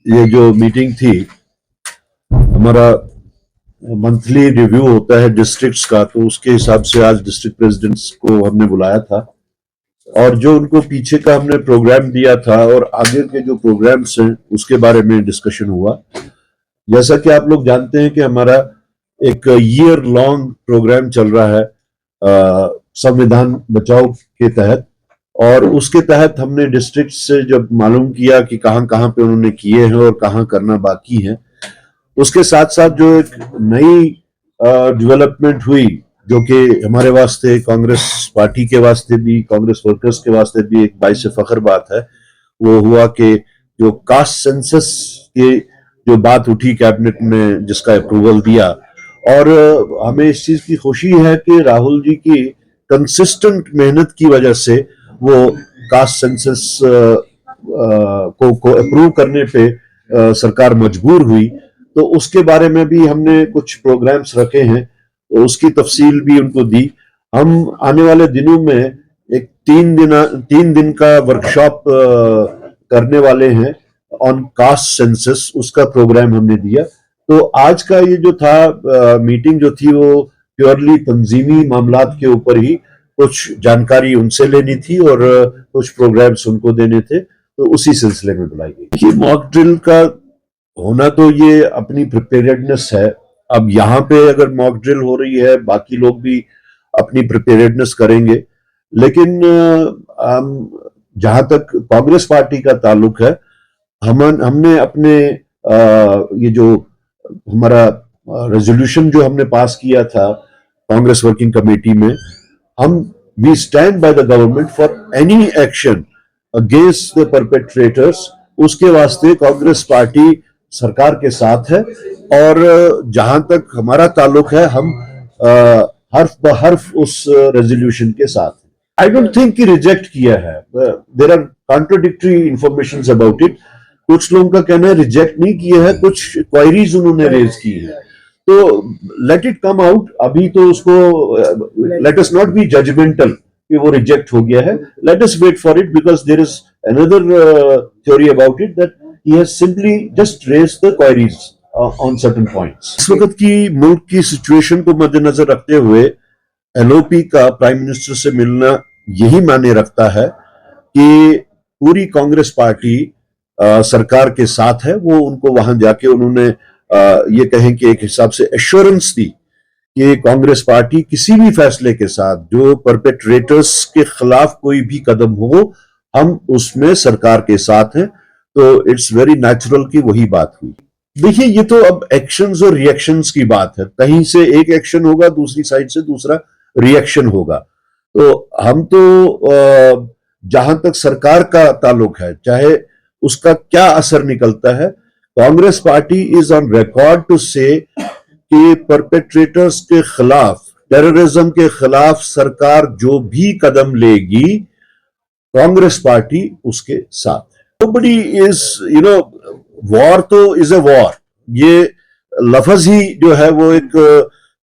ये जो मीटिंग थी, हमारा मंथली रिव्यू होता है डिस्ट्रिक्ट्स का, तो उसके हिसाब से आज डिस्ट्रिक्ट प्रेसिडेंट्स को हमने बुलाया था और जो उनको पीछे का हमने प्रोग्राम दिया था और आगे के जो प्रोग्राम्स हैं उसके बारे में डिस्कशन हुआ। जैसा कि आप लोग जानते हैं कि हमारा एक ईयर लॉन्ग प्रोग्राम चल रहा है संविधान बचाओ के तहत, और उसके तहत हमने डिस्ट्रिक्ट से जब मालूम किया कि कहाँ कहाँ पे उन्होंने किए हैं और कहाँ करना बाकी है, उसके साथ साथ जो एक नई डेवलपमेंट हुई जो कि हमारे वास्ते, कांग्रेस पार्टी के वास्ते भी, कांग्रेस वर्कर्स के वास्ते भी एक बाइस फख्र बात है, वो हुआ कि जो कास्ट सेंसस की जो बात उठी कैबिनेट में, जिसका अप्रूवल दिया, और हमें इस चीज की खुशी है कि राहुल जी की कंसिस्टेंट मेहनत की वजह से वो कास्ट सेंसस को अप्रूव करने पे सरकार मजबूर हुई। तो उसके बारे में भी हमने कुछ प्रोग्राम्स रखे हैं, तो उसकी तफसील भी उनको दी। हम आने वाले दिनों में एक 3 दिन का वर्कशॉप करने वाले हैं ऑन कास्ट सेंसस, उसका प्रोग्राम हमने दिया। तो आज का ये जो था मीटिंग जो थी वो प्योरली तंजीमी मामलात के ऊपर ही, कुछ जानकारी उनसे लेनी थी और कुछ प्रोग्राम्स उनको देने थे, तो उसी सिलसिले में बुलाई गई। मॉक ड्रिल का होना तो ये अपनी प्रिपेयर्डनेस है। अब यहाँ पे अगर मॉक ड्रिल हो रही है, बाकी लोग भी अपनी प्रिपेयर्डनेस करेंगे, लेकिन जहां तक कांग्रेस पार्टी का ताल्लुक है, हमने अपने ये जो हमारा रेजोल्यूशन जो हमने पास किया था कांग्रेस वर्किंग कमेटी में, हम we stand by the government for any action against the perpetrators. उसके वास्ते कांग्रेस पार्टी सरकार के साथ है, और जहां तक हमारा ताल्लुक है, हम हर्फ ब हर्फ उस रेजोल्यूशन के साथ। आई डोंट थिंक कि रिजेक्ट किया है, there are contradictory information about it. कुछ लोगों का कहना है रिजेक्ट नहीं किया है, कुछ क्वायरीज उन्होंने रेज की है, तो लेट इट कम आउट। अभी तो उसको let us not be judgmental कि वो रिजेक्ट हो गया है, let us wait for it, because there is another theory about it that he has simply just raised the queries on certain points. इस वक्त की मुल्क की सिचुएशन को मद्देनजर रखते हुए एलओपी का प्राइम मिनिस्टर से मिलना यही मायने रखता है कि पूरी कांग्रेस पार्टी सरकार के साथ है। वो उनको वहां जाके उन्होंने ये कहें कि एक हिसाब से एश्योरेंस दी कि कांग्रेस पार्टी किसी भी फैसले के साथ जो परपेट्रेटर्स के खिलाफ कोई भी कदम हो, हम उसमें सरकार के साथ हैं। तो इट्स वेरी नेचुरल कि वही बात हुई। देखिए, ये तो अब एक्शंस और रिएक्शंस की बात है, कहीं से एक एक्शन होगा, दूसरी साइड से दूसरा रिएक्शन होगा। तो हम तो जहां तक सरकार का ताल्लुक है, चाहे उसका क्या असर निकलता है, Congress party is on record to say कि परपेट्रेटर्स के खिलाफ, टेररिज्म के खिलाफ सरकार जो भी कदम लेगी, कांग्रेस पार्टी उसके साथ है। Nobody is, war तो is a war। ये लफज ही जो है वो एक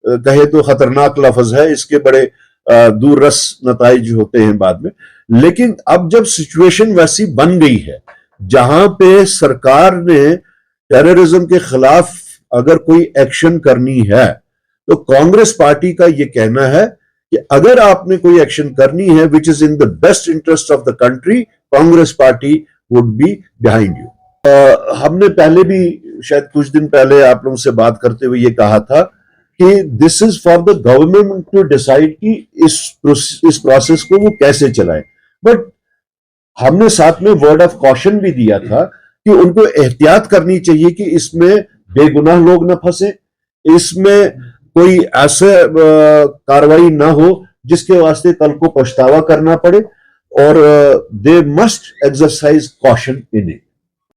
कहे तो खतरनाक लफज है, इसके बड़े दूररस नताइज होते हैं बाद में। लेकिन अब जब सिचुएशन वैसी बन गई है जहां पे सरकार ने टेररिज्म के खिलाफ अगर कोई एक्शन करनी है, तो कांग्रेस पार्टी का ये कहना है कि अगर आपने कोई एक्शन करनी है which is in the best interest of the country, Congress party would be behind you. हमने पहले भी शायद कुछ दिन पहले आप लोगों से बात करते हुए ये कहा था कि this is for the government to decide कि इस प्रोसेस को वो कैसे चलाए। बट हमने साथ में वर्ड ऑफ कॉशन भी दिया था कि उनको एहतियात करनी चाहिए कि इसमें बेगुनाह लोग ना फंसे, इसमें कोई ऐसे कार्रवाई ना हो जिसके वास्ते कल को पछतावा करना पड़े, और they must exercise caution in it.